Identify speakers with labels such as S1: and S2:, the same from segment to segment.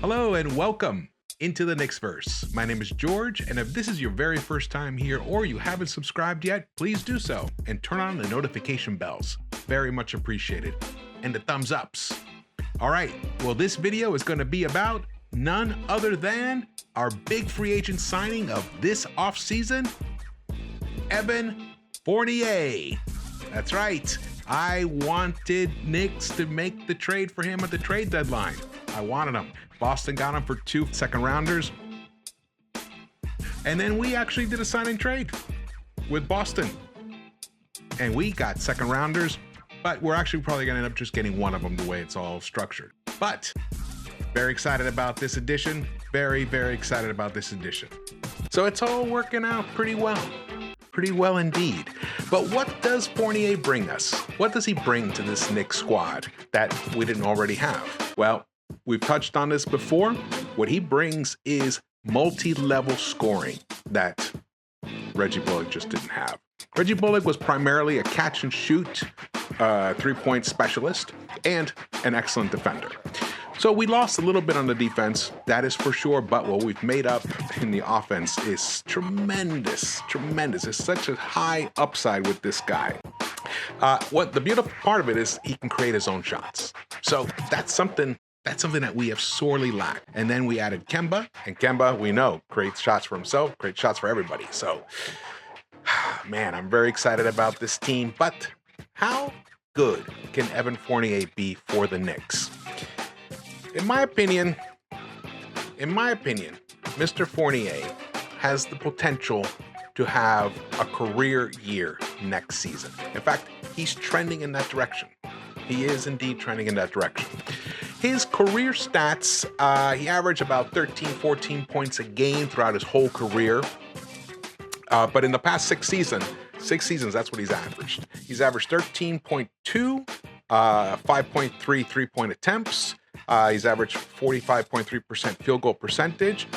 S1: Hello and welcome into the Knicks-Verse. My name is George, and if this is your very first time here or you haven't subscribed yet, please do so and turn on the notification bells. Very much appreciated. And the thumbs ups. All right, well, this video is going to be about none other than our big free agent signing of this offseason, Evan Fournier. That's right. I wanted Knicks to make the trade for him at the trade deadline. I wanted him. Boston got him for 2 second-rounders. And then we actually did a sign-and trade with Boston. And we got second-rounders, but we're actually probably going to end up just getting one of them the way it's all structured. But very excited about this edition. Very, very excited about this edition. So it's all working out pretty well. Pretty well indeed. But what does Fournier bring us? What does he bring to this Knicks squad that we didn't already have? Well, we've touched on this before. What he brings is multi-level scoring that Reggie Bullock just didn't have. Reggie Bullock was primarily a catch and shoot three-point specialist and an excellent defender. So we lost a little bit on the defense, that is for sure, but what we've made up in the offense is tremendous, tremendous. It's such a high upside with this guy. What the beautiful part of it is he can create his own shots. So that's something that we have sorely lacked. And then we added Kemba, and Kemba, we know, creates shots for himself, creates shots for everybody. So, man, I'm very excited about this team. But how good can Evan Fournier be for the Knicks? In my opinion, Mr. Fournier has the potential to have a career year next season. In fact, he's trending in that direction. He is indeed trending in that direction. His career stats, he averaged about 13, 14 points a game throughout his whole career. But in the past six seasons, that's what he's averaged. He's averaged 13.2, 5.3 three-point attempts. He's averaged 45.3% field goal percentage,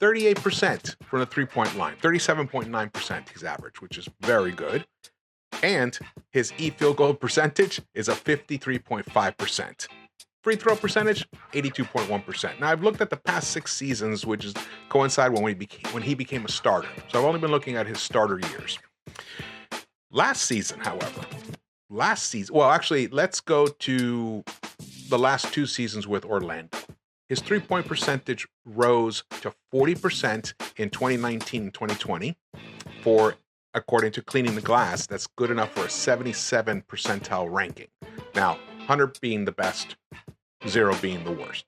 S1: 38% from the three-point line, 37.9% he's averaged, which is very good. And his field goal percentage is a 53.5%. Free throw percentage, 82.1%. Now, I've looked at the past 6 seasons, which is coincide when he became a starter. So I've only been looking at his starter years. Last season, however, well, actually, let's go to the last 2 seasons with Orlando. His three-point percentage rose to 40% in 2019 and 2020 according to Cleaning the Glass. That's good enough for a 77 percentile ranking. Now, 100 being the best, 0 being the worst.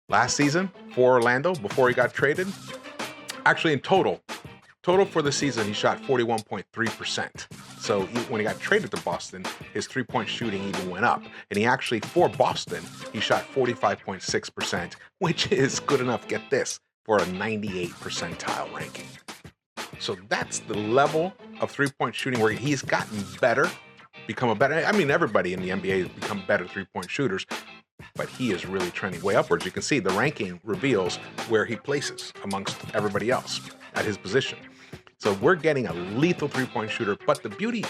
S1: Last season for Orlando, before he got traded, actually in total for the season, he shot 41.3%. So when he got traded to Boston, his three-point shooting even went up. And he actually, for Boston, he shot 45.6%, which is good enough, get this, for a 98 percentile ranking. So that's the level of three-point shooting where he's gotten better, everybody in the NBA has become better three-point shooters, but he is really trending way upwards. You can see the ranking reveals where he places amongst everybody else at his position. So we're getting a lethal three-point shooter, but the beauty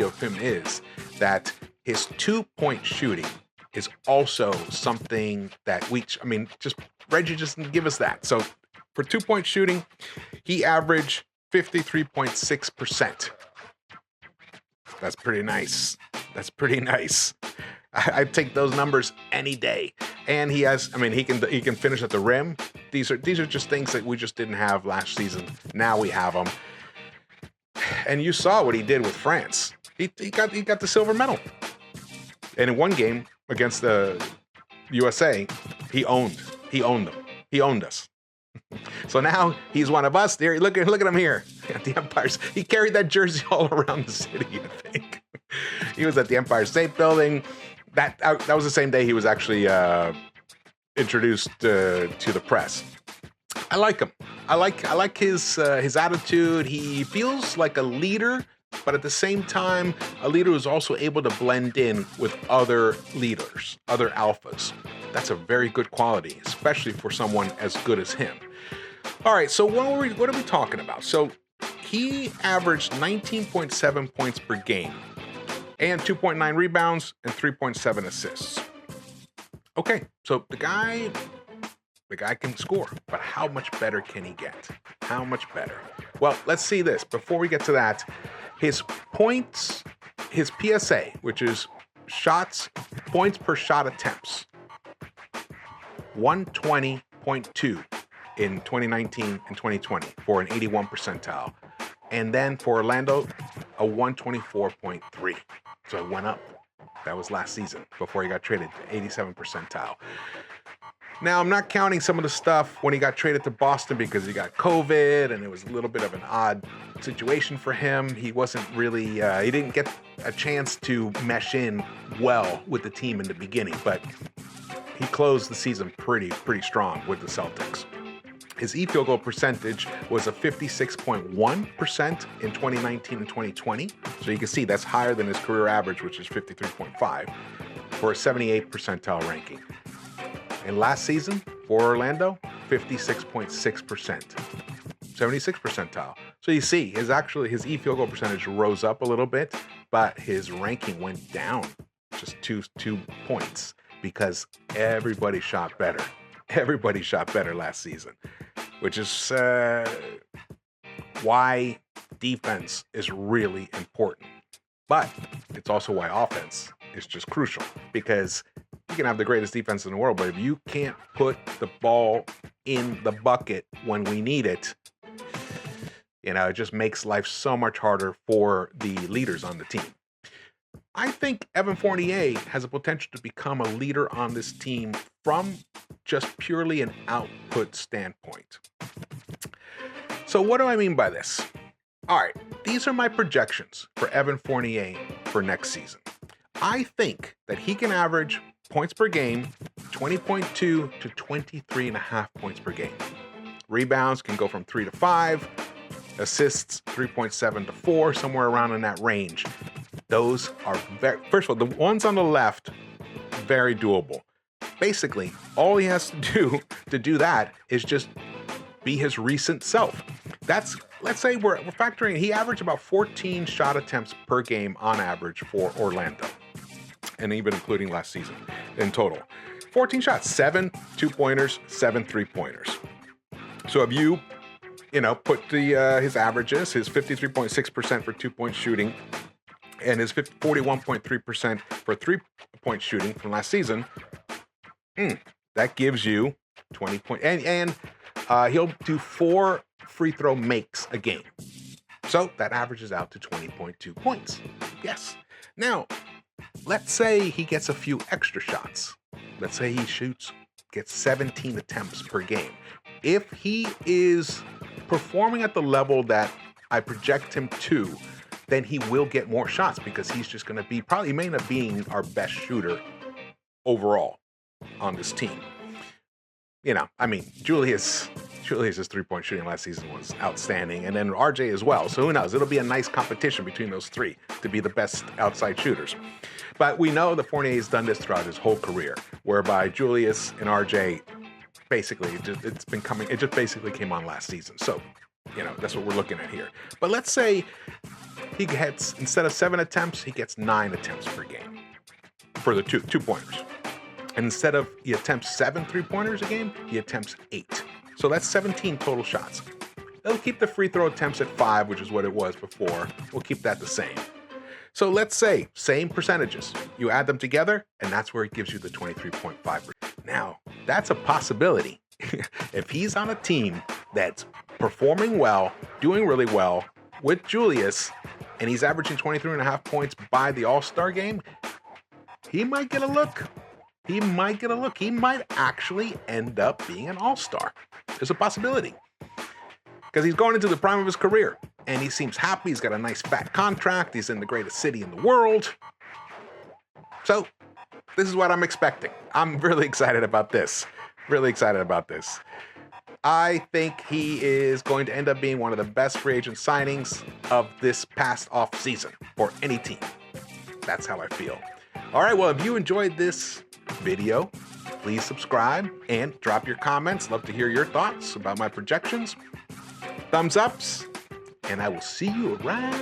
S1: of him is that his two-point shooting is also something that Reggie just didn't give us that. So for two-point shooting, he averaged 53.6%. That's pretty nice. I'd take those numbers any day. And he can finish at the rim. These are just things that we just didn't have last season. Now we have them. And you saw what he did with France. He got the silver medal. And in one game against the USA, he owned them. He owned us. So now he's one of us. There, look at him here at the Empire. He carried that jersey all around the city, I think. He was at the Empire State Building. That was the same day he was actually introduced to the press. I like him. I like his attitude. He feels like a leader, but at the same time, a leader who's also able to blend in with other leaders, other alphas. That's a very good quality, especially for someone as good as him. All right, so what are we talking about? So he averaged 19.7 points per game and 2.9 rebounds and 3.7 assists. Okay, so the guy can score, but how much better can he get? How much better? Well, let's see this. Before we get to that, his points, his PSA, which is points per shot attempts, 120.2 in 2019 and 2020 for an 81 percentile. And then for Orlando, a 124.3. So it went up. That was last season before he got traded to 87 percentile. Now, I'm not counting some of the stuff when he got traded to Boston because he got COVID and it was a little bit of an odd situation for him. He wasn't really, he didn't get a chance to mesh in well with the team in the beginning, but he closed the season pretty strong with the Celtics. His field goal percentage was a 56.1% in 2019 and 2020. So you can see that's higher than his career average, which is 53.5 for a 78 percentile ranking. And last season for Orlando, 56.6%, 76 percentile. So you see, his field goal percentage rose up a little bit, but his ranking went down just two points because everybody shot better. Everybody shot better last season, which is why defense is really important. But it's also why offense is just crucial, because you can have the greatest defense in the world, but if you can't put the ball in the bucket when we need it, it just makes life so much harder for the leaders on the team. I think Evan Fournier has a potential to become a leader on this team from just purely an output standpoint. So what do I mean by this? All right, these are my projections for Evan Fournier for next season. I think that he can average points per game, 20.2 to 23.5 points per game. Rebounds can go from 3 to 5, assists 3.7 to 4, somewhere around in that range. Those are first of all, the ones on the left, very doable. Basically, all he has to do that is just be his recent self. Let's say we're factoring, he averaged about 14 shot attempts per game on average for Orlando, and even including last season in total. 14 shots, 7 2-pointers, 7 3-pointers. So if you put his averages, his 53.6% for 2-point shooting and his 41.3% for 3-point shooting from last season, that gives you 20 points. And he'll do 4 free throw makes a game. So that averages out to 20.2 points. Yes. Now, let's say he gets a few extra shots. Let's say he gets 17 attempts per game. If he is performing at the level that I project him to, then he will get more shots because he's just going to be he may end up being our best shooter overall on this team. Julius's 3-point shooting last season was outstanding, and then RJ as well. So who knows? It'll be a nice competition between those three to be the best outside shooters. But we know that Fournier's done this throughout his whole career, whereby Julius and RJ basically it just basically came on last season. So, that's what we're looking at here. But let's say he gets, instead of 7 attempts, he gets 9 attempts per game for the two-pointers. And instead of he attempts 7 3-pointers a game, he attempts 8. So that's 17 total shots. They'll keep the free throw attempts at 5, which is what it was before. We'll keep that the same. So let's say same percentages. You add them together, and that's where it gives you the 23.5%. Now, that's a possibility. If he's on a team that's performing well, doing really well with Julius, and he's averaging 23.5 points by the All-Star game, he might get a look. He might actually end up being an All-Star. There's a possibility. Because he's going into the prime of his career, and he seems happy. He's got a nice fat contract. He's in the greatest city in the world. So this is what I'm expecting. I'm really excited about this. I think he is going to end up being one of the best free agent signings of this past off season for any team. That's how I feel. All right, well, if you enjoyed this video, please subscribe and drop your comments. Love to hear your thoughts about my projections. Thumbs ups, and I will see you around